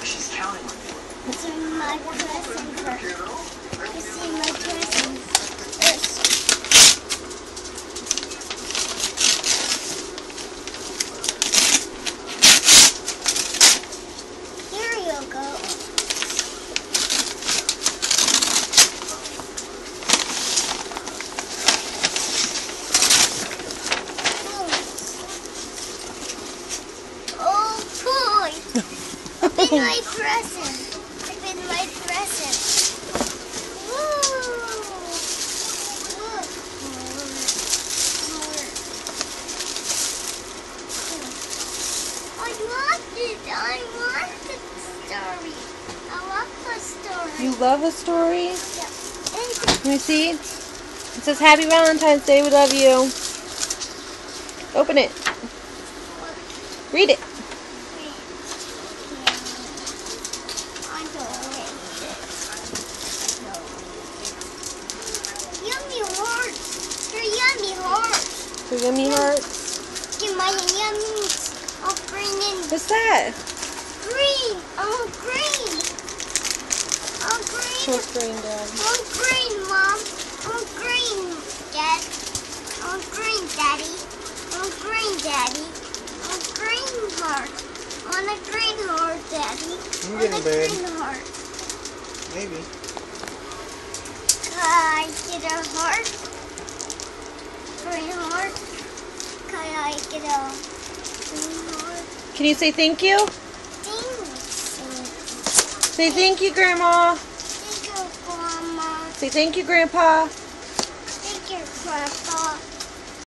She's counting on you. It's in my present first. It's in my present first. Here you go. Oh boy! Open my present. Open my present. Woo! Look. I want it. I want the story. I want the story. You love a story? Yeah. Let me see. It says Happy Valentine's Day, we love you. Open it. Read it. Yummy hearts. They're yummy hearts. For yummy hearts. Get my yummies. Oh, green and What's that? green. Oh, green. Oh, green. What's green, Dad? Oh, green, Mom. Oh, green, Dad. Oh, green, Daddy. Oh, green, Daddy. Oh, green heart. On a green heart, Daddy. I'm On getting a bad. green heart. Maybe. Can I get a heart? Green heart. Can I get a green heart? Can you say thank you? Thanks. Say thank you, Grandma. Thank you, Grandma. Say thank you, Grandpa. Thank you, Grandpa.